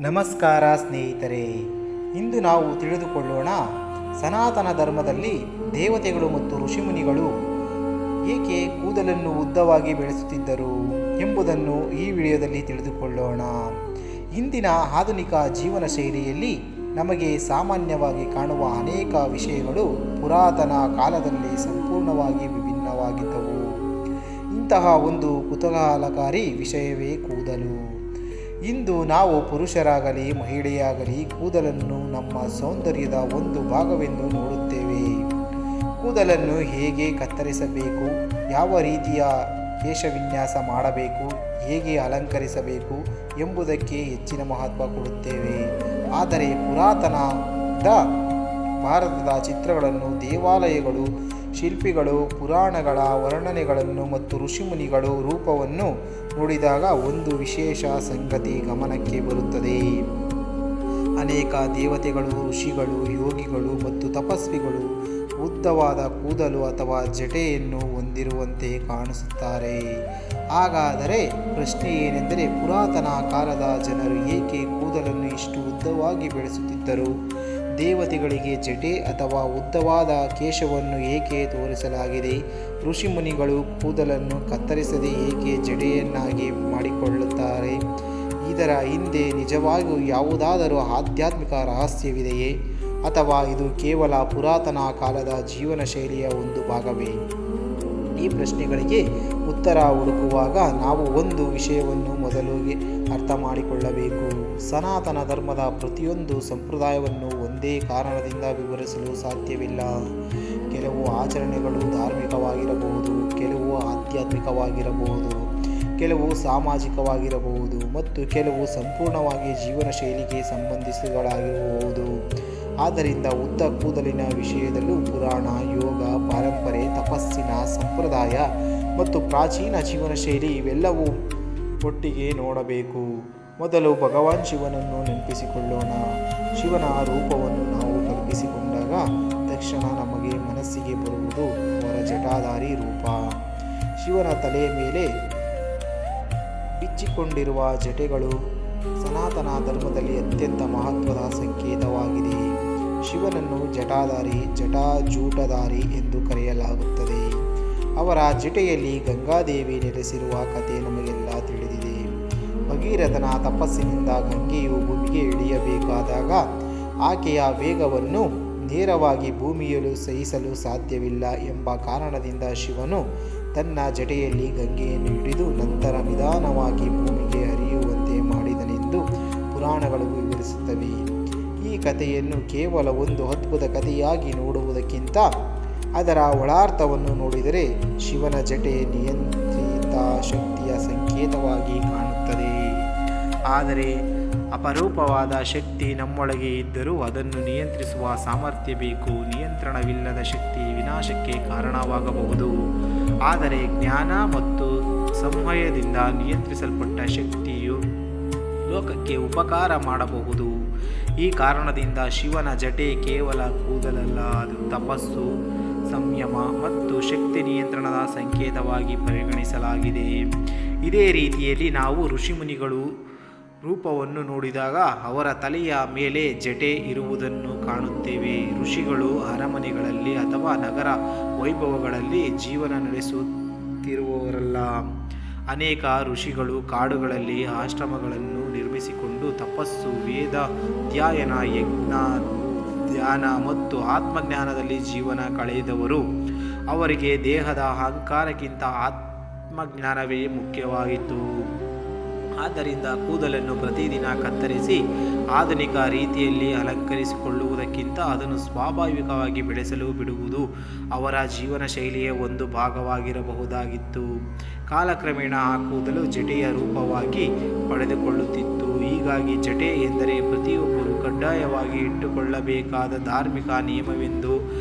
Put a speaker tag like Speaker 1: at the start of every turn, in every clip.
Speaker 1: ನಮಸ್ಕಾರ ಸ್ನೇಹಿತರೆ, ಇಂದು ನಾವು ತಿಳಿದುಕೊಳ್ಳೋಣ ಸನಾತನ ಧರ್ಮದಲ್ಲಿ ದೇವತೆಗಳು ಮತ್ತು ಋಷಿಮುನಿಗಳು ಏಕೆ ಕೂದಲನ್ನು ಉದ್ದವಾಗಿ ಬೆಳೆಸುತ್ತಿದ್ದರು ಎಂಬುದನ್ನು ಈ ವಿಡಿಯೋದಲ್ಲಿ ತಿಳಿದುಕೊಳ್ಳೋಣ. ಇಂದಿನ ಆಧುನಿಕ ಜೀವನ ಶೈಲಿಯಲ್ಲಿ ನಮಗೆ ಸಾಮಾನ್ಯವಾಗಿ ಕಾಣುವ ಅನೇಕ ವಿಷಯಗಳು ಪುರಾತನ ಕಾಲದಲ್ಲಿ ಸಂಪೂರ್ಣವಾಗಿ ವಿಭಿನ್ನವಾಗಿದ್ದವು. ಇಂತಹ ಒಂದು ಕುತೂಹಲಕಾರಿ ವಿಷಯವೇ ಕೂದಲು. ಇಂದು ನಾವು ಪುರುಷರಾಗಲಿ ಮಹಿಳೆಯಾಗಲಿ ಕೂದಲನ್ನು ನಮ್ಮ ಸೌಂದರ್ಯದ ಒಂದು ಭಾಗವೆಂದು ನೋಡುತ್ತೇವೆ. ಕೂದಲನ್ನು ಹೇಗೆ ಕತ್ತರಿಸಬೇಕು, ಯಾವ ರೀತಿಯ ಕೇಶವಿನ್ಯಾಸ ಮಾಡಬೇಕು, ಹೇಗೆ ಅಲಂಕರಿಸಬೇಕು ಎಂಬುದಕ್ಕೆ ಹೆಚ್ಚಿನ ಮಹತ್ವ ಕೊಡುತ್ತೇವೆ. ಆದರೆ ಪುರಾತನದ ಭಾರತದ ಚಿತ್ರಗಳನ್ನು, ದೇವಾಲಯಗಳು, ಶಿಲ್ಪಿಗಳು, ಪುರಾಣಗಳ ವರ್ಣನೆಗಳನ್ನು ಮತ್ತು ಋಷಿಮುನಿಗಳು ರೂಪವನ್ನು ನೋಡಿದಾಗ ಒಂದು ವಿಶೇಷ ಸಂಗತಿ ಗಮನಕ್ಕೆ ಬರುತ್ತದೆ. ಅನೇಕ ದೇವತೆಗಳು, ಋಷಿಗಳು, ಯೋಗಿಗಳು ಮತ್ತು ತಪಸ್ವಿಗಳು ಉದ್ದವಾದ ಕೂದಲು ಅಥವಾ ಜಟೆಯನ್ನು ಹೊಂದಿರುವಂತೆ ಕಾಣಿಸುತ್ತಾರೆ. ಹಾಗಾದರೆ ಪ್ರಶ್ನೆ ಏನೆಂದರೆ, ಪುರಾತನ ಕಾಲದ ಜನರು ಏಕೆ ಕೂದಲನ್ನು ಇಷ್ಟು ಉದ್ದವಾಗಿ ಬೆಳೆಸುತ್ತಿದ್ದರು? ದೇವತೆಗಳಿಗೆ ಜಟೆ ಅಥವಾ ಉದ್ದವಾದ ಕೇಶವನ್ನು ಏಕೆ ತೋರಿಸಲಾಗಿದೆ? ಋಷಿಮುನಿಗಳು ಕೂದಲನ್ನು ಕತ್ತರಿಸದೆ ಏಕೆ ಜಡೆಯನ್ನಾಗಿ ಮಾಡಿಕೊಳ್ಳುತ್ತಾರೆ? ಇದರ ಹಿಂದೆ ನಿಜವಾಗಿಯೂ ಯಾವುದಾದರೂ ಆಧ್ಯಾತ್ಮಿಕ ರಹಸ್ಯವಿದೆಯೇ, ಅಥವಾ ಇದು ಕೇವಲ ಪುರಾತನ ಕಾಲದ ಜೀವನ ಶೈಲಿಯ ಒಂದು ಭಾಗವೇ? ಈ ಪ್ರಶ್ನೆಗಳಿಗೆ ಉತ್ತರ ಹುಡುಕುವಾಗ ನಾವು ಒಂದು ವಿಷಯವನ್ನು ಮೊದಲು ಅರ್ಥ ಮಾಡಿಕೊಳ್ಳಬೇಕು. ಸನಾತನ ಧರ್ಮದ ಪ್ರತಿಯೊಂದು ಸಂಪ್ರದಾಯವನ್ನು ಒಂದೇ ಕಾರಣದಿಂದ ವಿವರಿಸಲು ಸಾಧ್ಯವಿಲ್ಲ. ಕೆಲವು ಆಚರಣೆಗಳು ಧಾರ್ಮಿಕವಾಗಿರಬಹುದು, ಕೆಲವು ಆಧ್ಯಾತ್ಮಿಕವಾಗಿರಬಹುದು, ಕೆಲವು ಸಾಮಾಜಿಕವಾಗಿರಬಹುದು ಮತ್ತು ಕೆಲವು ಸಂಪೂರ್ಣವಾಗಿ ಜೀವನ ಶೈಲಿಗೆ ಸಂಬಂಧಿಸಿಗಳಾಗಿರಬಹುದು. ಆದ್ದರಿಂದ ಉದ್ದ ಕೂದಲಿನ ವಿಷಯದಲ್ಲೂ ಪುರಾಣ, ಯೋಗ, ಪರಂಪರೆ, ತಪಸ್ಸಿನ ಸಂಪ್ರದಾಯ ಮತ್ತು ಪ್ರಾಚೀನ ಜೀವನ ಶೈಲಿ ಇವೆಲ್ಲವೂ ಒಟ್ಟಿಗೆ ನೋಡಬೇಕು. ಮೊದಲು ಭಗವಾನ್ ಶಿವನನ್ನು ನೆನಪಿಸಿಕೊಳ್ಳೋಣ. ಶಿವನ ರೂಪವನ್ನು ನಾವು ಕಲ್ಪಿಸಿಕೊಂಡಾಗ ತಕ್ಷಣ ನಮಗೆ ಮನಸ್ಸಿಗೆ ಬರುವುದು ಅವರ ಜಟಾಧಾರಿ ರೂಪ. ಶಿವನ ತಲೆಯ ಮೇಲೆ ಬಿಚ್ಚಿಕೊಂಡಿರುವ ಜಟೆಗಳು ಸನಾತನ ಧರ್ಮದಲ್ಲಿ ಅತ್ಯಂತ ಮಹತ್ವದ ಸಂಕೇತವಾಗಿದೆ. ಶಿವನನ್ನು ಜಟಾಧಾರಿ, ಜಟಾಜೂಟಧಾರಿ ಎಂದು ಕರೆಯಲಾಗುತ್ತದೆ. ಅವರ ಜಟೆಯಲ್ಲಿ ಗಂಗಾದೇವಿ ನೆಲೆಸಿರುವ ಕಥೆ ನಮಗೆಲ್ಲ ತಿಳಿದಿದೆ. ಭಗೀರಥನ ತಪಸ್ಸಿನಿಂದ ಗಂಗೆಯು ಭೂಮಿಗೆ ಇಳಿಯಬೇಕಾದಾಗ ಆಕೆಯ ವೇಗವನ್ನು ನೇರವಾಗಿ ಭೂಮಿಯಲು ಸಹಿಸಲು ಸಾಧ್ಯವಿಲ್ಲ ಎಂಬ ಕಾರಣದಿಂದ ಶಿವನು ತನ್ನ ಜಟೆಯಲ್ಲಿ ಗಂಗೆಯನ್ನು ಹಿಡಿದು ನಂತರ ನಿಧಾನವಾಗಿ ಭೂಮಿಗೆ ಹರಿಯುವಂತೆ ಮಾಡಿದನೆಂದು ಪುರಾಣಗಳು ವಿವರಿಸುತ್ತವೆ. ಈ ಕಥೆಯನ್ನು ಕೇವಲ ಒಂದು ಅದ್ಭುತ ಕಥೆಯಾಗಿ ನೋಡುವುದಕ್ಕಿಂತ ಅದರ ಒಳಾರ್ಥವನ್ನು ನೋಡಿದರೆ ಶಿವನ ಜಟೆ ನಿಯಂತ್ರಿತ ಶಕ್ತಿಯ ಸಂಕೇತವಾಗಿ ಕಾಣುತ್ತದೆ. ಆದರೆ ಅಪರೂಪವಾದ ಶಕ್ತಿ ನಮ್ಮೊಳಗೆ ಇದ್ದರೂ ಅದನ್ನು ನಿಯಂತ್ರಿಸುವ ಸಾಮರ್ಥ್ಯ ಬೇಕು. ನಿಯಂತ್ರಣವಿಲ್ಲದ ಶಕ್ತಿ ವಿನಾಶಕ್ಕೆ ಕಾರಣವಾಗಬಹುದು. ಆದರೆ ಜ್ಞಾನ ಮತ್ತು ಸಂಯಮದಿಂದ ನಿಯಂತ್ರಿಸಲ್ಪಟ್ಟ ಶಕ್ತಿಯು ಲೋಕಕ್ಕೆ ಉಪಕಾರ ಮಾಡಬಹುದು. ಈ ಕಾರಣದಿಂದ ಶಿವನ ಜಟೆ ಕೇವಲ ಕೂದಲಲ್ಲ, ಅದು ತಪಸ್ಸು, ಸಂಯಮ ಮತ್ತು ಶಕ್ತಿ ನಿಯಂತ್ರಣದ ಸಂಕೇತವಾಗಿ ಪರಿಗಣಿಸಲಾಗಿದೆ. ಇದೇ ರೀತಿಯಲ್ಲಿ ನಾವು ಋಷಿಮುನಿಗಳು ರೂಪವನ್ನು ನೋಡಿದಾಗ ಅವರ ತಲೆಯ ಮೇಲೆ ಜಟೆ ಇರುವುದನ್ನು ಕಾಣುತ್ತೇವೆ. ಋಷಿಗಳು ಅರಮನೆಗಳಲ್ಲಿ ಅಥವಾ ನಗರ ವೈಭವಗಳಲ್ಲಿ ಜೀವನ ನಡೆಸುತ್ತಿರುವವರಲ್ಲ. ಅನೇಕ ಋಷಿಗಳು ಕಾಡುಗಳಲ್ಲಿ ಆಶ್ರಮಗಳನ್ನು ನಿರ್ಮಿಸಿಕೊಂಡು ತಪಸ್ಸು, ವೇದ ಅಧ್ಯಯನ, ಯಜ್ಞ, ಧ್ಯಾನ ಮತ್ತು ಆತ್ಮಜ್ಞಾನದಲ್ಲಿ ಜೀವನ ಕಳೆದವರು. ಅವರಿಗೆ ದೇಹದ ಅಹಂಕಾರಕ್ಕಿಂತ ಆತ್ಮಜ್ಞಾನವೇ ಮುಖ್ಯವಾಗಿತ್ತು. ಆದ್ದರಿಂದ ಕೂದಲನ್ನು ಪ್ರತಿದಿನ ಕತ್ತರಿಸಿ ಆಧುನಿಕ ರೀತಿಯಲ್ಲಿ ಅಲಂಕರಿಸಿಕೊಳ್ಳುವುದಕ್ಕಿಂತ ಅದನ್ನು ಸ್ವಾಭಾವಿಕವಾಗಿ ಬೆಳೆಸಲು ಬಿಡುವುದು ಅವರ ಜೀವನ ಶೈಲಿಯ ಒಂದು ಭಾಗವಾಗಿರಬಹುದಾಗಿತ್ತು. ಕಾಲಕ್ರಮೇಣ ಆ ಕೂದಲು ಜಟೆಯ ರೂಪವಾಗಿ ಪಡೆದುಕೊಳ್ಳುತ್ತಿತ್ತು. ಹೀಗಾಗಿ ಜಟೆ ಎಂದರೆ ಪ್ರತಿಯೊಬ್ಬರೂ ಕಡ್ಡಾಯವಾಗಿ ಇಟ್ಟುಕೊಳ್ಳಬೇಕಾದ ಧಾರ್ಮಿಕ ನಿಯಮವೆಂದು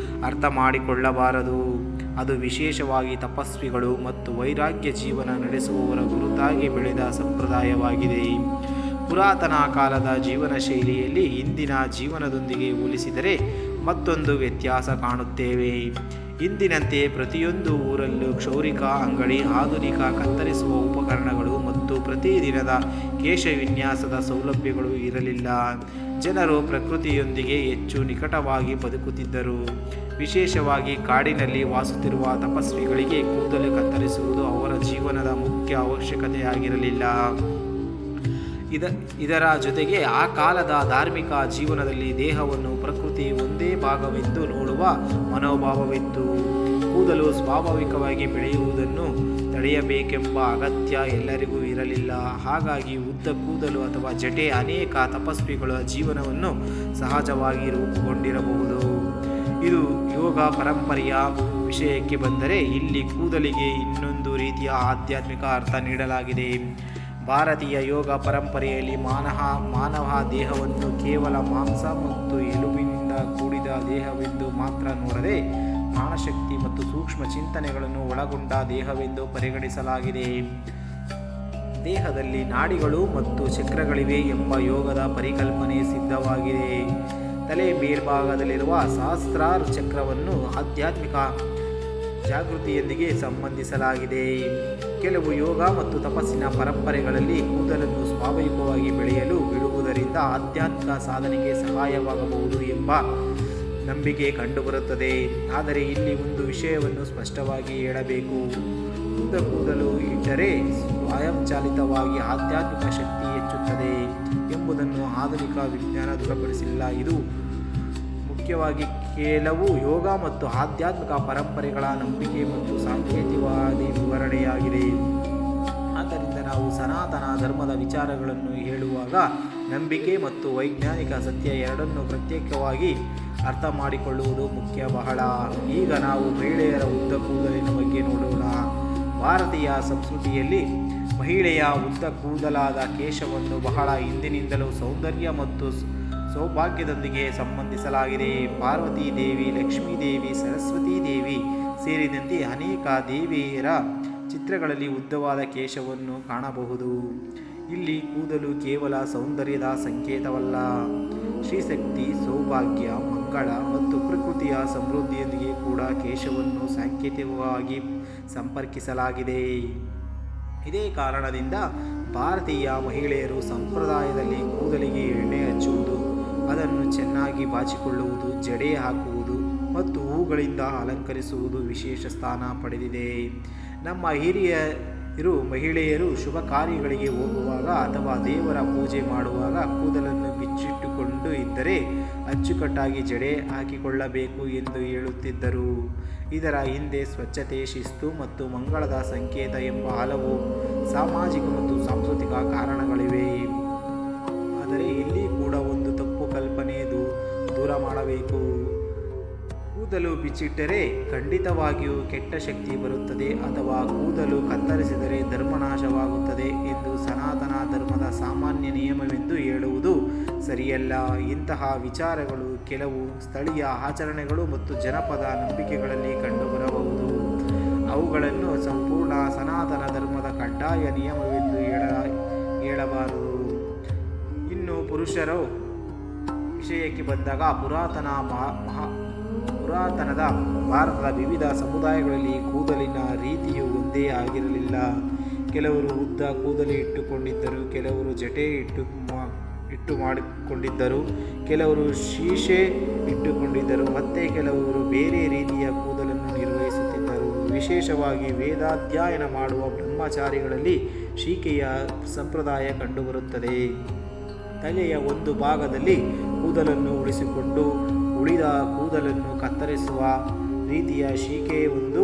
Speaker 1: ಅರ್ಥ ಮಾಡಿಕೊಳ್ಳಬಾರದು. ಅದು ವಿಶೇಷವಾಗಿ ತಪಸ್ವಿಗಳು ಮತ್ತು ವೈರಾಗ್ಯ ಜೀವನ ನಡೆಸುವವರ ಗುರುತಾಗಿ ಬೆಳೆದ ಸಂಪ್ರದಾಯವಾಗಿದೆ. ಪುರಾತನ ಕಾಲದ ಜೀವನ ಶೈಲಿಯಲ್ಲಿ ಇಂದಿನ ಜೀವನದೊಂದಿಗೆ ಹೋಲಿಸಿದರೆ ಮತ್ತೊಂದು ವ್ಯತ್ಯಾಸ ಕಾಣುತ್ತೇವೆ. ಇಂದಿನಂತೆ ಪ್ರತಿಯೊಂದು ಊರಲ್ಲೂ ಕ್ಷೌರಿಕ ಅಂಗಡಿ, ಆಧುನಿಕ ಕತ್ತರಿಸುವ ಉಪಕರಣಗಳು ಮತ್ತು ಪ್ರತಿದಿನದ ಕೇಶ ವಿನ್ಯಾಸದ ಸೌಲಭ್ಯಗಳು ಇರಲಿಲ್ಲ. ಜನರು ಪ್ರಕೃತಿಯೊಂದಿಗೆ ಹೆಚ್ಚು ನಿಕಟವಾಗಿ ಬದುಕುತ್ತಿದ್ದರು. ವಿಶೇಷವಾಗಿ ಕಾಡಿನಲ್ಲಿ ವಾಸುತ್ತಿರುವ ತಪಸ್ವಿಗಳಿಗೆ ಕೂದಲು ಕತ್ತರಿಸುವುದು ಅವರ ಜೀವನದ ಮುಖ್ಯ ಅವಶ್ಯಕತೆಯಾಗಿರಲಿಲ್ಲ. ಇದರ ಜೊತೆಗೆ ಆ ಕಾಲದ ಧಾರ್ಮಿಕ ಜೀವನದಲ್ಲಿ ದೇಹವನ್ನು ಪ್ರಕೃತಿ ಒಂದೇ ಭಾಗವೆಂದು ನೋಡುವ ಮನೋಭಾವವಿತ್ತು. ಕೂದಲು ಸ್ವಾಭಾವಿಕವಾಗಿ ಬೆಳೆಯುವುದನ್ನು ತಡೆಯಬೇಕೆಂಬ ಅಗತ್ಯ ಎಲ್ಲರಿಗೂ ಇರಲಿಲ್ಲ. ಹಾಗಾಗಿ ಉದ್ದ ಕೂದಲು ಅಥವಾ ಜಟೆ ಅನೇಕ ತಪಸ್ವಿಗಳ ಜೀವನವನ್ನು ಸಹಜವಾಗಿ ರೂಪುಗೊಂಡಿರಬಹುದು. ಇದು ಯೋಗ ಪರಂಪರೆಯ ವಿಷಯಕ್ಕೆ ಬಂದರೆ ಇಲ್ಲಿ ಕೂದಲಿಗೆ ಇನ್ನೊಂದು ರೀತಿಯ ಆಧ್ಯಾತ್ಮಿಕ ಅರ್ಥ ನೀಡಲಾಗಿದೆ. ಭಾರತೀಯ ಯೋಗ ಪರಂಪರೆಯಲ್ಲಿ ಮಾನವ ದೇಹವನ್ನು ಕೇವಲ ಮಾಂಸ ಮತ್ತು ಎಲುಬಿನಿಂದ ಕೂಡಿದ ದೇಹವೆಂದು ಮಾತ್ರ ನೋಡದೆ ಪ್ರಾಣಶಕ್ತಿ ಮತ್ತು ಸೂಕ್ಷ್ಮ ಚಿಂತನೆಗಳನ್ನು ಒಳಗೊಂಡ ದೇಹವೆಂದು ಪರಿಗಣಿಸಲಾಗಿದೆ. ದೇಹದಲ್ಲಿ ನಾಡಿಗಳು ಮತ್ತು ಚಕ್ರಗಳಿವೆ ಎಂಬ ಯೋಗದ ಪರಿಕಲ್ಪನೆ ಸಿದ್ಧವಾಗಿದೆ. ತಲೆ ಮೇಲ್ಭಾಗದಲ್ಲಿರುವ ಸಹಸ್ರಾರ ಚಕ್ರವನ್ನು ಆಧ್ಯಾತ್ಮಿಕ ಜಾಗೃತಿಯೊಂದಿಗೆ ಸಂಬಂಧಿಸಲಾಗಿದೆ. ಕೆಲವು ಯೋಗ ಮತ್ತು ತಪಸ್ಸಿನ ಪರಂಪರೆಗಳಲ್ಲಿ ಕೂದಲನ್ನು ಸ್ವಾಭಾವಿಕವಾಗಿ ಬೆಳೆಯಲು ಬಿಡುವುದರಿಂದ ಆಧ್ಯಾತ್ಮಿಕ ಸಾಧನೆಗೆ ಸಹಾಯವಾಗಬಹುದು ಎಂಬ ನಂಬಿಕೆ ಕಂಡುಬರುತ್ತದೆ. ಆದರೆ ಇಲ್ಲಿ ಒಂದು ವಿಷಯವನ್ನು ಸ್ಪಷ್ಟವಾಗಿ ಹೇಳಬೇಕು. ಉದ್ದ ಕೂದಲು ಇಟ್ಟರೆ ಸ್ವಯಂಚಾಲಿತವಾಗಿ ಆಧ್ಯಾತ್ಮಿಕ ಶಕ್ತಿ ಹೆಚ್ಚುತ್ತದೆ ಎಂಬುದನ್ನು ಆಧುನಿಕ ವಿಜ್ಞಾನ ದೃಢಪಡಿಸಿಲ್ಲ. ಇದು ಮುಖ್ಯವಾಗಿ ಕೆಲವು ಯೋಗ ಮತ್ತು ಆಧ್ಯಾತ್ಮಿಕ ಪರಂಪರೆಗಳ ನಂಬಿಕೆ ಮತ್ತು ಸಾಂಕೇತಿಕವಾದಿ ವಿವರಣೆಯಾಗಿದೆ. ಆದ್ದರಿಂದ ನಾವು ಸನಾತನ ಧರ್ಮದ ವಿಚಾರಗಳನ್ನು ಹೇಳುವಾಗ ನಂಬಿಕೆ ಮತ್ತು ವೈಜ್ಞಾನಿಕ ಸತ್ಯ ಎರಡನ್ನೂ ಪ್ರತ್ಯೇಕವಾಗಿ ಅರ್ಥ ಮಾಡಿಕೊಳ್ಳುವುದು ಬಹಳ. ಈಗ ನಾವು ಮಹಿಳೆಯರ ಉದ್ದ ಕೂದಲಿನ ಬಗ್ಗೆ ನೋಡೋಣ. ಭಾರತೀಯ ಸಂಸ್ಕೃತಿಯಲ್ಲಿ ಮಹಿಳೆಯ ಉದ್ದ ಕೂದಲಾದ ಕೇಶವನ್ನು ಬಹಳ ಹಿಂದಿನಿಂದಲೂ ಸೌಂದರ್ಯ ಮತ್ತು ಸೌಭಾಗ್ಯದೊಂದಿಗೆ ಸಂಬಂಧಿಸಲಾಗಿದೆ. ಪಾರ್ವತಿ ದೇವಿ, ಲಕ್ಷ್ಮೀ ದೇವಿ, ಸರಸ್ವತಿ ದೇವಿ ಸೇರಿದಂತೆ ಅನೇಕ ದೇವಿಯರ ಚಿತ್ರಗಳಲ್ಲಿ ಉದ್ದವಾದ ಕೇಶವನ್ನು ಕಾಣಬಹುದು. ಇಲ್ಲಿ ಕೂದಲು ಕೇವಲ ಸೌಂದರ್ಯದ ಸಂಕೇತವಲ್ಲ, ಶ್ರೀಶಕ್ತಿ, ಸೌಭಾಗ್ಯ, ಮಂಗಳ ಮತ್ತು ಪ್ರಕೃತಿಯ ಸಮೃದ್ಧಿಯೊಂದಿಗೆ ಕೂಡ ಕೇಶವನ್ನು ಸಾಂಕೇತಿಕವಾಗಿ ಸಂಪರ್ಕಿಸಲಾಗಿದೆ. ಇದೇ ಕಾರಣದಿಂದ ಭಾರತೀಯ ಮಹಿಳೆಯರು ಸಂಪ್ರದಾಯದಲ್ಲಿ ಕೂದಲಿಗೆ ಎಣ್ಣೆ ಹಚ್ಚುವುದು, ಅದನ್ನು ಚೆನ್ನಾಗಿ ಬಾಚಿಕೊಳ್ಳುವುದು, ಜಡೆ ಹಾಕುವುದು ಮತ್ತು ಹೂಗಳಿಂದ ಅಲಂಕರಿಸುವುದು ವಿಶೇಷ ಸ್ಥಾನ ಪಡೆದಿದೆ. ನಮ್ಮ ಹಿರಿಯರು ಮಹಿಳೆಯರು ಶುಭ ಕಾರ್ಯಗಳಿಗೆ ಹೋಗುವಾಗ ಅಥವಾ ದೇವರ ಪೂಜೆ ಮಾಡುವಾಗ ಕೂದಲನ್ನು ಬಿಚ್ಚಿಟ್ಟುಕೊಂಡು ಇದ್ದರೆ ಅಚ್ಚುಕಟ್ಟಾಗಿ ಜಡೆ ಹಾಕಿಕೊಳ್ಳಬೇಕು ಎಂದು ಹೇಳುತ್ತಿದ್ದರು. ಇದರ ಹಿಂದೆ ಸ್ವಚ್ಛತೆ, ಶಿಸ್ತು ಮತ್ತು ಮಂಗಳದ ಸಂಕೇತ ಎಂಬ ಹಲವು ಸಾಮಾಜಿಕ ಮತ್ತು ಸಾಂಸ್ಕೃತಿಕ ಕಾರಣಗಳಿವೆ. ಆದರೆ ಇಲ್ಲಿ ಕೂಡ ಒಂದು ತಪ್ಪು ಕಲ್ಪನೆ ದೂರ ಮಾಡಬೇಕು. ಕೂದಲು ಬಿಚ್ಚಿಟ್ಟರೆ ಖಂಡಿತವಾಗಿಯೂ ಕೆಟ್ಟ ಶಕ್ತಿ ಬರುತ್ತದೆ ಅಥವಾ ಕೂದಲು ಕತ್ತರಿಸಿದರೆ ಧರ್ಮನಾಶವಾಗುತ್ತದೆ ಎಂದು ಸನಾತನ ಧರ್ಮದ ಸಾಮಾನ್ಯ ನಿಯಮವೆಂದು ಹೇಳುವುದು ಸರಿಯಲ್ಲ. ಇಂತಹ ವಿಚಾರಗಳು ಕೆಲವು ಸ್ಥಳೀಯ ಆಚರಣೆಗಳು ಮತ್ತು ಜನಪದ ನಂಬಿಕೆಗಳಲ್ಲಿ ಕಂಡುಬರಬಹುದು. ಅವುಗಳನ್ನು ಸಂಪೂರ್ಣ ಸನಾತನ ಧರ್ಮದ ಕಡ್ಡಾಯ ನಿಯಮವೆಂದು ಹೇಳಬಾರದು. ಇನ್ನು ಪುರುಷರ ವಿಷಯಕ್ಕೆ ಬಂದಾಗ ಪುರಾತನದ ಭಾರತದ ವಿವಿಧ ಸಮುದಾಯಗಳಲ್ಲಿ ಕೂದಲಿನ ರೀತಿಯು ಒಂದೇ ಆಗಿರಲಿಲ್ಲ. ಕೆಲವರು ಉದ್ದ ಕೂದಲು ಇಟ್ಟುಕೊಂಡಿದ್ದರು, ಕೆಲವರು ಜಟೆ ಇಟ್ಟು ಮಾಡಿಕೊಂಡಿದ್ದರು, ಕೆಲವರು ಶೀಶೆ ಇಟ್ಟುಕೊಂಡಿದ್ದರು, ಮತ್ತೆ ಕೆಲವರು ಬೇರೆ ರೀತಿಯ ಕೂದಲನ್ನು ನಿರ್ವಹಿಸುತ್ತಿದ್ದರು. ವಿಶೇಷವಾಗಿ ವೇದಾಧ್ಯಯನ ಮಾಡುವ ಬ್ರಹ್ಮಚಾರಿಗಳಲ್ಲಿ ಶೀಕೆಯ ಸಂಪ್ರದಾಯ ಕಂಡುಬರುತ್ತದೆ. ತಲೆಯ ಒಂದು ಭಾಗದಲ್ಲಿ ಕೂದಲನ್ನು ಉಳಿಸಿಕೊಂಡು ಉಳಿದ ಕೂದಲನ್ನು ಕತ್ತರಿಸುವ ರೀತಿಯ ಶೀಕೆ ಒಂದು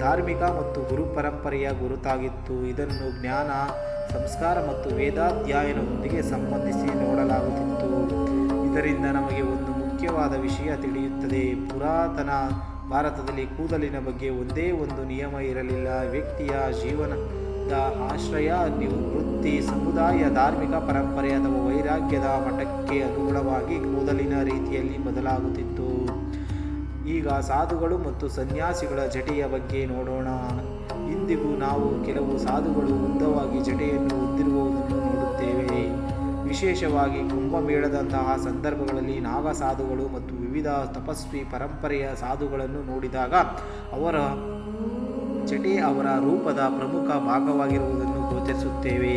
Speaker 1: ಧಾರ್ಮಿಕ ಮತ್ತು ಗುರು ಪರಂಪರೆಯ ಗುರುತಾಗಿತ್ತು. ಇದನ್ನು ಜ್ಞಾನ, ಸಂಸ್ಕಾರ ಮತ್ತು ವೇದಾಧ್ಯಯನದೊಂದಿಗೆ ಸಂಬಂಧಿಸಿ ನೋಡಲಾಗುತ್ತಿತ್ತು. ಇದರಿಂದ ನಮಗೆ ಒಂದು ಮುಖ್ಯವಾದ ವಿಷಯ ತಿಳಿಯುತ್ತದೆ. ಪುರಾತನ ಭಾರತದಲ್ಲಿ ಕೂದಲಿನ ಬಗ್ಗೆ ಒಂದೇ ಒಂದು ನಿಯಮ ಇರಲಿಲ್ಲ. ವ್ಯಕ್ತಿಯ ಜೀವನದ ಆಶ್ರಯ, ವೃತ್ತಿ, ಸಮುದಾಯ, ಧಾರ್ಮಿಕ ಪರಂಪರೆ ಅಥವಾ ವೈರಾಗ್ಯದ ಮಟ್ಟಕ್ಕೆ ಅನುಗುಣವಾಗಿ ಕೂದಲಿನ ರೀತಿಯಲ್ಲಿ ಬದಲಾಗುತ್ತಿತ್ತು. ಈಗ ಸಾಧುಗಳು ಮತ್ತು ಸನ್ಯಾಸಿಗಳ ಜಟೆಯ ಬಗ್ಗೆ ನೋಡೋಣ. ಇಂದಿಗೂ ನಾವು ಕೆಲವು ಸಾಧುಗಳು ಉದ್ದವಾಗಿ ಜಟೆಯನ್ನು ಹೊಂದಿರುವುದನ್ನು ನೋಡುತ್ತೇವೆ. ವಿಶೇಷವಾಗಿ ಕುಂಭಮೇಳದಂತಹ ಸಂದರ್ಭಗಳಲ್ಲಿ ನಾಗ ಸಾಧುಗಳು ಮತ್ತು ವಿವಿಧ ತಪಸ್ವಿ ಪರಂಪರೆಯ ಸಾಧುಗಳನ್ನು ನೋಡಿದಾಗ ಅವರ ಜಟೆ ಅವರ ರೂಪದ ಪ್ರಮುಖ ಭಾಗವಾಗಿರುವುದನ್ನು ಗೋಚರಿಸುತ್ತೇವೆ.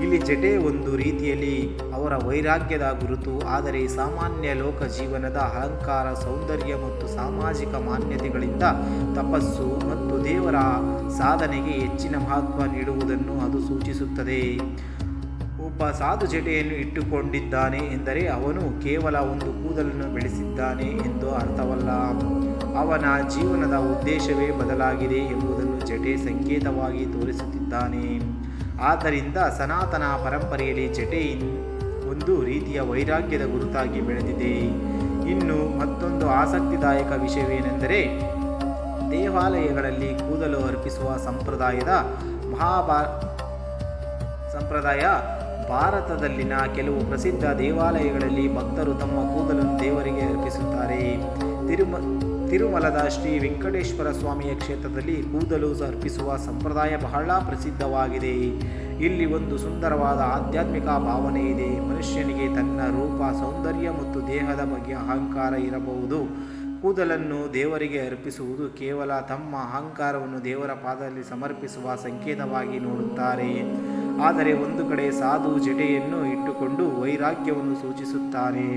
Speaker 1: ಇಲ್ಲಿ ಜಟೆ ಒಂದು ರೀತಿಯಲ್ಲಿ ಅವರ ವೈರಾಗ್ಯದ ಗುರುತು. ಆದರೆ ಸಾಮಾನ್ಯ ಲೋಕ ಜೀವನದ ಅಲಂಕಾರ, ಸೌಂದರ್ಯ ಮತ್ತು ಸಾಮಾಜಿಕ ಮಾನ್ಯತೆಗಳಿಂದ ತಪಸ್ಸು ಮತ್ತು ದೇವರ ಸಾಧನೆಗೆ ಹೆಚ್ಚಿನ ಮಹತ್ವ ನೀಡುವುದನ್ನು ಅದು ಸೂಚಿಸುತ್ತದೆ. ಒಬ್ಬ ಸಾಧು ಜಟೆಯನ್ನು ಇಟ್ಟುಕೊಂಡಿದ್ದಾನೆ ಎಂದರೆ ಅವನು ಕೇವಲ ಒಂದು ಕೂದಲನ್ನು ಬೆಳೆಸಿದ್ದಾನೆ ಎಂದು ಅರ್ಥವಲ್ಲ. ಅವನ ಜೀವನದ ಉದ್ದೇಶವೇ ಬದಲಾಗಿದೆ ಎಂಬುದನ್ನು ಜಟೆ ಸಂಕೇತವಾಗಿ ತೋರಿಸುತ್ತಿದ್ದಾನೆ. ಆದ್ದರಿಂದ ಸನಾತನ ಪರಂಪರೆಯಲ್ಲಿ ಜಟೆ ಒಂದು ರೀತಿಯ ವೈರಾಗ್ಯದ ಗುರುತಾಗಿ ಬೆಳೆದಿದೆ. ಇನ್ನು ಮತ್ತೊಂದು ಆಸಕ್ತಿದಾಯಕ ವಿಷಯವೇನೆಂದರೆ, ದೇವಾಲಯಗಳಲ್ಲಿ ಕೂದಲು ಅರ್ಪಿಸುವ ಸಂಪ್ರದಾಯ ಭಾರತದಲ್ಲಿನ ಕೆಲವು ಪ್ರಸಿದ್ಧ ದೇವಾಲಯಗಳಲ್ಲಿ ಭಕ್ತರು ತಮ್ಮ ಕೂದಲನ್ನು ದೇವರಿಗೆ ಅರ್ಪಿಸುತ್ತಾರೆ. ತಿರುಮಲದ ಶ್ರೀ ವೆಂಕಟೇಶ್ವರ ಸ್ವಾಮಿಯ ಕ್ಷೇತ್ರದಲ್ಲಿ ಕೂದಲು ಅರ್ಪಿಸುವ ಸಂಪ್ರದಾಯ ಬಹಳ ಪ್ರಸಿದ್ಧವಾಗಿದೆ. ಇಲ್ಲಿ ಒಂದು ಸುಂದರವಾದ ಆಧ್ಯಾತ್ಮಿಕ ಭಾವನೆ ಇದೆ. ಮನುಷ್ಯನಿಗೆ ತನ್ನ ರೂಪ, ಸೌಂದರ್ಯ ಮತ್ತು ದೇಹದ ಬಗ್ಗೆ ಅಹಂಕಾರ ಇರಬಹುದು. ಕೂದಲನ್ನು ದೇವರಿಗೆ ಅರ್ಪಿಸುವುದು ಕೇವಲ ತಮ್ಮ ಅಹಂಕಾರವನ್ನು ದೇವರ ಪಾದದಲ್ಲಿ ಸಮರ್ಪಿಸುವ ಸಂಕೇತವಾಗಿ ನೋಡುತ್ತಾರೆ. ಆದರೆ ಒಂದು ಕಡೆ ಸಾಧು ಜಟೆಯನ್ನು ಇಟ್ಟುಕೊಂಡು ವೈರಾಗ್ಯವನ್ನು ಸೂಚಿಸುತ್ತಾನೆ.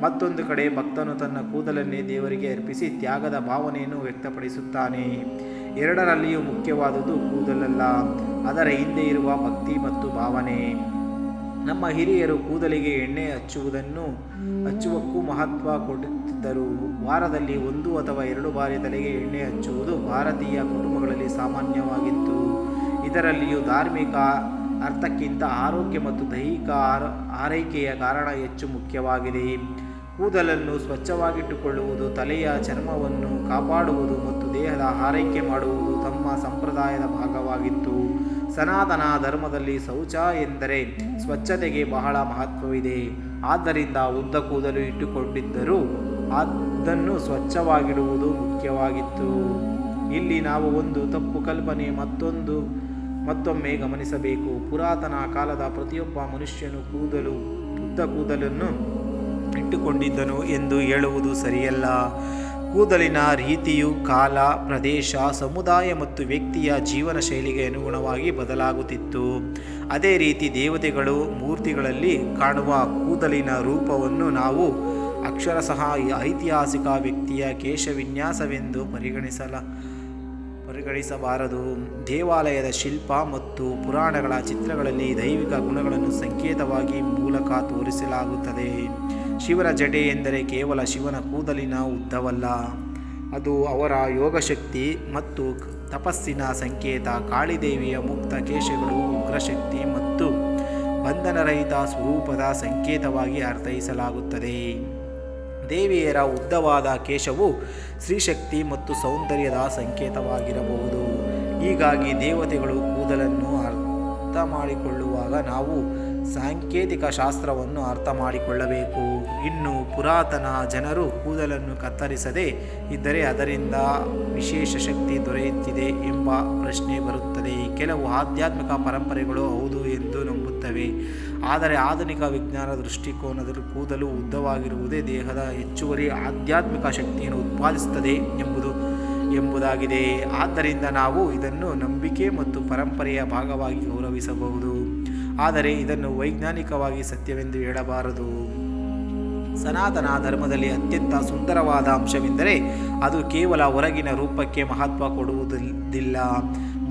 Speaker 1: ಮತ್ತೊಂದು ಕಡೆ ಭಕ್ತನು ತನ್ನ ಕೂದಲನ್ನೇ ದೇವರಿಗೆ ಅರ್ಪಿಸಿ ತ್ಯಾಗದ ಭಾವನೆಯನ್ನು ವ್ಯಕ್ತಪಡಿಸುತ್ತಾನೆ. ಎರಡರಲ್ಲಿಯೂ ಮುಖ್ಯವಾದುದು ಕೂದಲಲ್ಲ, ಅದರ ಹಿಂದೆ ಇರುವ ಭಕ್ತಿ ಮತ್ತು ಭಾವನೆ. ನಮ್ಮ ಹಿರಿಯರು ಕೂದಲಿಗೆ ಎಣ್ಣೆ ಹಚ್ಚುವಕ್ಕೂ ಮಹತ್ವ ಕೊಡುತ್ತಿದ್ದರು. ವಾರದಲ್ಲಿ 1 ಅಥವಾ 2 ಬಾರಿ ತಲೆಗೆ ಎಣ್ಣೆ ಹಚ್ಚುವುದು ಭಾರತೀಯ ಕುಟುಂಬಗಳಲ್ಲಿ ಸಾಮಾನ್ಯವಾಗಿತ್ತು. ಇದರಲ್ಲಿಯೂ ಧಾರ್ಮಿಕ ಅರ್ಥಕ್ಕಿಂತ ಆರೋಗ್ಯ ಮತ್ತು ದೈಹಿಕ ಆರೈಕೆಯ ಕಾರಣ ಹೆಚ್ಚು ಮುಖ್ಯವಾಗಿದೆ. ಕೂದಲನ್ನು ಸ್ವಚ್ಛವಾಗಿಟ್ಟುಕೊಳ್ಳುವುದು, ತಲೆಯ ಚರ್ಮವನ್ನು ಕಾಪಾಡುವುದು ಮತ್ತು ದೇಹದ ಆರೈಕೆ ಮಾಡುವುದು ತಮ್ಮ ಸಂಪ್ರದಾಯದ ಭಾಗವಾಗಿತ್ತು. ಸನಾತನ ಧರ್ಮದಲ್ಲಿ ಶೌಚ ಎಂದರೆ ಸ್ವಚ್ಛತೆಗೆ ಬಹಳ ಮಹತ್ವವಿದೆ. ಆದ್ದರಿಂದ ಉದ್ದ ಕೂದಲು ಇಟ್ಟುಕೊಂಡಿದ್ದರೂ ಅದನ್ನು ಸ್ವಚ್ಛವಾಗಿಡುವುದು ಮುಖ್ಯವಾಗಿತ್ತು. ಇಲ್ಲಿ ನಾವು ಒಂದು ತಪ್ಪು ಕಲ್ಪನೆ ಮತ್ತೊಮ್ಮೆ ಗಮನಿಸಬೇಕು. ಪುರಾತನ ಕಾಲದ ಪ್ರತಿಯೊಬ್ಬ ಮನುಷ್ಯನು ಉದ್ದ ಕೂದಲನ್ನು ಇಟ್ಟುಕೊಂಡಿದ್ದನು ಎಂದು ಹೇಳುವುದು ಸರಿಯಲ್ಲ. ಕೂದಲಿನ ರೀತಿಯು ಕಾಲ, ಪ್ರದೇಶ, ಸಮುದಾಯ ಮತ್ತು ವ್ಯಕ್ತಿಯ ಜೀವನ ಶೈಲಿಗೆ ಅನುಗುಣವಾಗಿ ಬದಲಾಗುತ್ತಿತ್ತು. ಅದೇ ರೀತಿ ದೇವತೆಗಳು ಮೂರ್ತಿಗಳಲ್ಲಿ ಕಾಣುವ ಕೂದಲಿನ ರೂಪವನ್ನು ನಾವು ಅಕ್ಷರಶಃ ಐತಿಹಾಸಿಕ ವ್ಯಕ್ತಿಯ ಕೇಶವಿನ್ಯಾಸವೆಂದು ಪರಿಗಣಿಸಬಾರದು. ದೇವಾಲಯದ ಶಿಲ್ಪ ಮತ್ತು ಪುರಾಣಗಳ ಚಿತ್ರಗಳಲ್ಲಿ ದೈವಿಕ ಗುಣಗಳನ್ನು ಸಂಕೇತವಾಗಿ ಮೂಲಕ ತೋರಿಸಲಾಗುತ್ತದೆ. ಶಿವನ ಜಟೆ ಎಂದರೆ ಕೇವಲ ಶಿವನ ಕೂದಲಿನ ಉದ್ದವಲ್ಲ, ಅದು ಅವರ ಯೋಗಶಕ್ತಿ ಮತ್ತು ತಪಸ್ಸಿನ ಸಂಕೇತ. ಕಾಳಿದೇವಿಯ ಮುಕ್ತ ಕೇಶಗಳು ಉಗ್ರಶಕ್ತಿ ಮತ್ತು ಬಂಧನರಹಿತ ಸ್ವರೂಪದ ಸಂಕೇತವಾಗಿ ಅರ್ಥೈಸಲಾಗುತ್ತದೆ. ದೇವಿಯರ ಉದ್ದವಾದ ಕೇಶವು ಸ್ತ್ರೀಶಕ್ತಿ ಮತ್ತು ಸೌಂದರ್ಯದ ಸಂಕೇತವಾಗಿರಬಹುದು. ಹೀಗಾಗಿ ದೇವತೆಗಳು ಕೂದಲನ್ನು ಅರ್ಥ ಮಾಡಿಕೊಳ್ಳುವಾಗ ನಾವು ಸಾಂಕೇತಿಕ ಶಾಸ್ತ್ರವನ್ನು ಅರ್ಥ ಮಾಡಿಕೊಳ್ಳಬೇಕು. ಇನ್ನು ಪುರಾತನ ಜನರು ಕೂದಲನ್ನು ಕತ್ತರಿಸದೇ ಇದ್ದರೆ ಅದರಿಂದ ವಿಶೇಷ ಶಕ್ತಿ ದೊರೆಯುತ್ತಿದೆ ಎಂಬ ಪ್ರಶ್ನೆ ಬರುತ್ತದೆ. ಕೆಲವು ಆಧ್ಯಾತ್ಮಿಕ ಪರಂಪರೆಗಳು ಹೌದು ಎಂದು ನಂಬುತ್ತವೆ. ಆದರೆ ಆಧುನಿಕ ವಿಜ್ಞಾನದ ದೃಷ್ಟಿಕೋನದಲ್ಲಿ ಕೂದಲು ಉದ್ದವಾಗಿರುವುದೇ ದೇಹದ ಹೆಚ್ಚುವರಿ ಆಧ್ಯಾತ್ಮಿಕ ಶಕ್ತಿಯನ್ನು ಉತ್ಪಾದಿಸುತ್ತದೆ ಎಂಬುದಾಗಿದೆ. ಆದ್ದರಿಂದ ನಾವು ಇದನ್ನು ನಂಬಿಕೆ ಮತ್ತು ಪರಂಪರೆಯ ಭಾಗವಾಗಿ ಗೌರವಿಸಬಹುದು, ಆದರೆ ಇದನ್ನು ವೈಜ್ಞಾನಿಕವಾಗಿ ಸತ್ಯವೆಂದು ಹೇಳಬಾರದು. ಸನಾತನ ಧರ್ಮದಲ್ಲಿ ಅತ್ಯಂತ ಸುಂದರವಾದ ಅಂಶವೆಂದರೆ ಅದು ಕೇವಲ ಹೊರಗಿನ ರೂಪಕ್ಕೆ ಮಹತ್ವ ಕೊಡುವುದಿಲ್ಲ,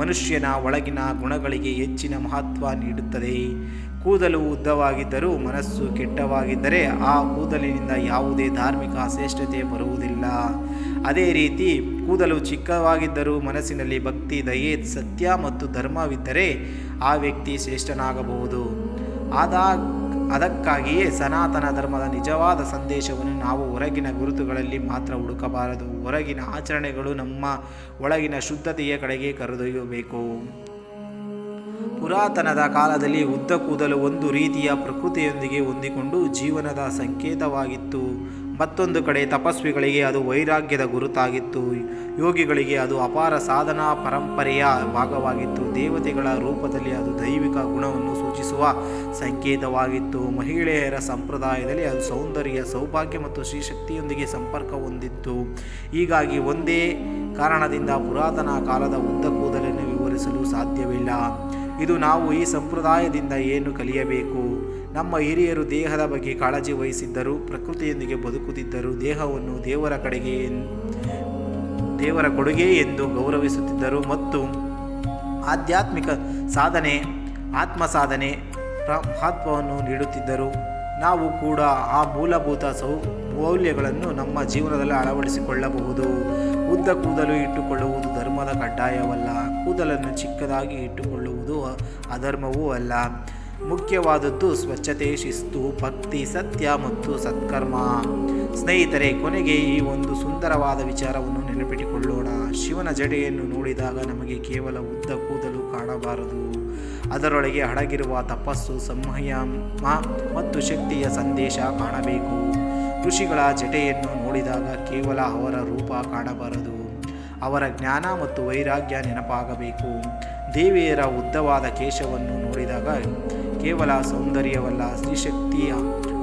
Speaker 1: ಮನುಷ್ಯನ ಒಳಗಿನ ಗುಣಗಳಿಗೆ ಹೆಚ್ಚಿನ ಮಹತ್ವ ನೀಡುತ್ತದೆ. ಕೂದಲು ಉದ್ದವಾಗಿದ್ದರೂ ಮನಸ್ಸು ಕೆಟ್ಟವಾಗಿದ್ದರೆ ಆ ಕೂದಲಿನಿಂದ ಯಾವುದೇ ಧಾರ್ಮಿಕ ಶ್ರೇಷ್ಠತೆ ಬರುವುದಿಲ್ಲ. ಅದೇ ರೀತಿ ಕೂದಲು ಚಿಕ್ಕವಾಗಿದ್ದರೂ ಮನಸ್ಸಿನಲ್ಲಿ ಭಕ್ತಿ, ದಯೆ, ಸತ್ಯ ಮತ್ತು ಧರ್ಮವಿದ್ದರೆ ಆ ವ್ಯಕ್ತಿ ಶ್ರೇಷ್ಠನಾಗಬಹುದು. ಅದಕ್ಕಾಗಿಯೇ ಸನಾತನ ಧರ್ಮದ ನಿಜವಾದ ಸಂದೇಶವನ್ನು ನಾವು ಹೊರಗಿನ ಗುರುತುಗಳಲ್ಲಿ ಮಾತ್ರ ಹುಡುಕಬಾರದು. ಹೊರಗಿನ ಆಚರಣೆಗಳು ನಮ್ಮ ಒಳಗಿನ ಶುದ್ಧತೆಯ ಕಡೆಗೆ ಕರೆದೊಯ್ಯಬೇಕು. ಪುರಾತನದ ಕಾಲದಲ್ಲಿ ಉದ್ದ ಕೂದಲು ಒಂದು ರೀತಿಯ ಪ್ರಕೃತಿಯೊಂದಿಗೆ ಹೊಂದಿಕೊಂಡು ಜೀವನದ ಸಂಕೇತವಾಗಿತ್ತು. ಮತ್ತೊಂದು ಕಡೆ ತಪಸ್ವಿಗಳಿಗೆ ಅದು ವೈರಾಗ್ಯದ ಗುರುತಾಗಿತ್ತು. ಯೋಗಿಗಳಿಗೆ ಅದು ಅಪಾರ ಸಾಧನಾ ಪರಂಪರೆಯ ಭಾಗವಾಗಿತ್ತು. ದೇವತೆಗಳ ರೂಪದಲ್ಲಿ ಅದು ದೈವಿಕ ಗುಣವನ್ನು ಸೂಚಿಸುವ ಸಂಕೇತವಾಗಿತ್ತು. ಮಹಿಳೆಯರ ಸಂಪ್ರದಾಯದಲ್ಲಿ ಅದು ಸೌಂದರ್ಯ, ಸೌಭಾಗ್ಯ ಮತ್ತು ಶ್ರೀಶಕ್ತಿಯೊಂದಿಗೆ ಸಂಪರ್ಕ ಹೊಂದಿತ್ತು. ಹೀಗಾಗಿ ಒಂದೇ ಕಾರಣದಿಂದ ಪುರಾತನ ಕಾಲದ ಉದ್ದ ಕೂದಲನ್ನು ವಿವರಿಸಲು ಸಾಧ್ಯವಿಲ್ಲ. ಇದು ನಾವು ಈ ಸಂಪ್ರದಾಯದಿಂದ ಏನು ಕಲಿಯಬೇಕು? ನಮ್ಮ ಹಿರಿಯರು ದೇಹದ ಬಗ್ಗೆ ಕಾಳಜಿ ವಹಿಸಿದ್ದರು, ಪ್ರಕೃತಿಯೊಂದಿಗೆ ಬದುಕುತ್ತಿದ್ದರು, ದೇಹವನ್ನು ದೇವರ ಕೊಡುಗೆ ಎಂದು ಗೌರವಿಸುತ್ತಿದ್ದರು ಮತ್ತು ಆಧ್ಯಾತ್ಮಿಕ ಸಾಧನೆ, ಆತ್ಮ ಸಾಧನೆ ಮಹತ್ವವನ್ನು ನೀಡುತ್ತಿದ್ದರು. ನಾವು ಕೂಡ ಆ ಮೂಲಭೂತ ಮೌಲ್ಯಗಳನ್ನು ನಮ್ಮ ಜೀವನದಲ್ಲಿ ಅಳವಡಿಸಿಕೊಳ್ಳಬಹುದು. ಉದ್ದ ಕೂದಲು ಇಟ್ಟುಕೊಳ್ಳುವುದು ಧರ್ಮದ ಕಡ್ಡಾಯವಲ್ಲ. ಕೂದಲನ್ನು ಚಿಕ್ಕದಾಗಿ ಇಟ್ಟುಕೊಳ್ಳುವುದು ಅಧರ್ಮವೂ ಅಲ್ಲ. ಮುಖ್ಯವಾದದ್ದು ಸ್ವಚ್ಛತೆ, ಶಿಸ್ತು, ಭಕ್ತಿ, ಸತ್ಯ ಮತ್ತು ಸತ್ಕರ್ಮ. ಸ್ನೇಹಿತರೆ, ಕೊನೆಗೆ ಈ ಒಂದು ಸುಂದರವಾದ ವಿಚಾರವನ್ನು ನೆನಪಿಟ್ಟುಕೊಳ್ಳೋಣ. ಶಿವನ ಜಡೆಯನ್ನು ನೋಡಿದಾಗ ನಮಗೆ ಕೇವಲ ಉದ್ದ ಕೂದಲು ಕಾಣಬಾರದು. ಅದರೊಳಗೆ ಅಡಗಿರುವ ತಪಸ್ಸು, ಸಂಯಮ ಮತ್ತು ಶಕ್ತಿಯ ಸಂದೇಶ ಕಾಣಬೇಕು. ಋಷಿಗಳ ಜಟೆಯನ್ನು ನೋಡಿದಾಗ ಕೇವಲ ಅವರ ರೂಪ ಕಾಣಬಾರದು, ಅವರ ಜ್ಞಾನ ಮತ್ತು ವೈರಾಗ್ಯ ನೆನಪಾಗಬೇಕು. ದೇವಿಯರ ಉದ್ದವಾದ ಕೇಶವನ್ನು ನೋಡಿದಾಗ ಕೇವಲ ಸೌಂದರ್ಯವಲ್ಲ, ಸ್ತ್ರೀಶಕ್ತಿಯ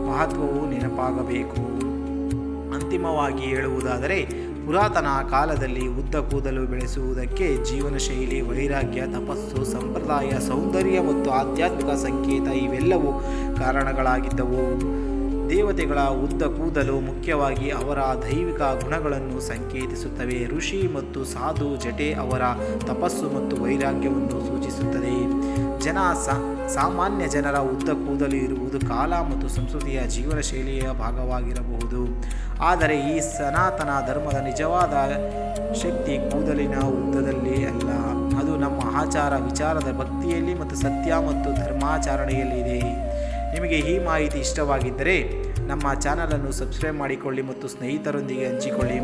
Speaker 1: ಮಹತ್ವವು ನೆನಪಾಗಬೇಕು. ಅಂತಿಮವಾಗಿ ಹೇಳುವುದಾದರೆ, ಪುರಾತನ ಕಾಲದಲ್ಲಿ ಉದ್ದ ಕೂದಲು ಬೆಳೆಸುವುದಕ್ಕೆ ಜೀವನ ಶೈಲಿ, ವೈರಾಗ್ಯ, ತಪಸ್ಸು, ಸಂಪ್ರದಾಯ, ಸೌಂದರ್ಯ ಮತ್ತು ಆಧ್ಯಾತ್ಮಿಕ ಸಂಕೇತ ಇವೆಲ್ಲವೂ ಕಾರಣಗಳಾಗಿದ್ದವು. ದೇವತೆಗಳ ಉದ್ದ ಕೂದಲು ಮುಖ್ಯವಾಗಿ ಅವರ ದೈವಿಕ ಗುಣಗಳನ್ನು ಸಂಕೇತಿಸುತ್ತವೆ. ಋಷಿ ಮತ್ತು ಸಾಧು ಜಟೆ ಅವರ ತಪಸ್ಸು ಮತ್ತು ವೈರಾಗ್ಯವನ್ನು ಸೂಚಿಸುತ್ತದೆ. ಸಾಮಾನ್ಯ ಜನರ ಉದ್ದ ಕೂದಲು ಇರುವುದು ಕಾಲ ಮತ್ತು ಸಂಸ್ಕೃತಿಯ ಜೀವನ ಶೈಲಿಯ ಭಾಗವಾಗಿರಬಹುದು. ಆದರೆ ಈ ಸನಾತನ ಧರ್ಮದ ನಿಜವಾದ ಶಕ್ತಿ ಕೂದಲಿನ ಉದ್ದದಲ್ಲಿ ಅಲ್ಲ, ಅದು ನಮ್ಮ ಆಚಾರ ವಿಚಾರದ ಭಕ್ತಿಯಲ್ಲಿ ಮತ್ತು ಸತ್ಯ ಮತ್ತು ಧರ್ಮಾಚರಣೆಯಲ್ಲಿದೆ. ನಿಮಗೆ ಈ ಮಾಹಿತಿ ಇಷ್ಟವಾಗಿದ್ದರೆ ನಮ್ಮ ಚಾನಲನ್ನು ಸಬ್ಸ್ಕ್ರೈಬ್ ಮಾಡಿಕೊಳ್ಳಿ ಮತ್ತು ಸ್ನೇಹಿತರೊಂದಿಗೆ ಹಂಚಿಕೊಳ್ಳಿ.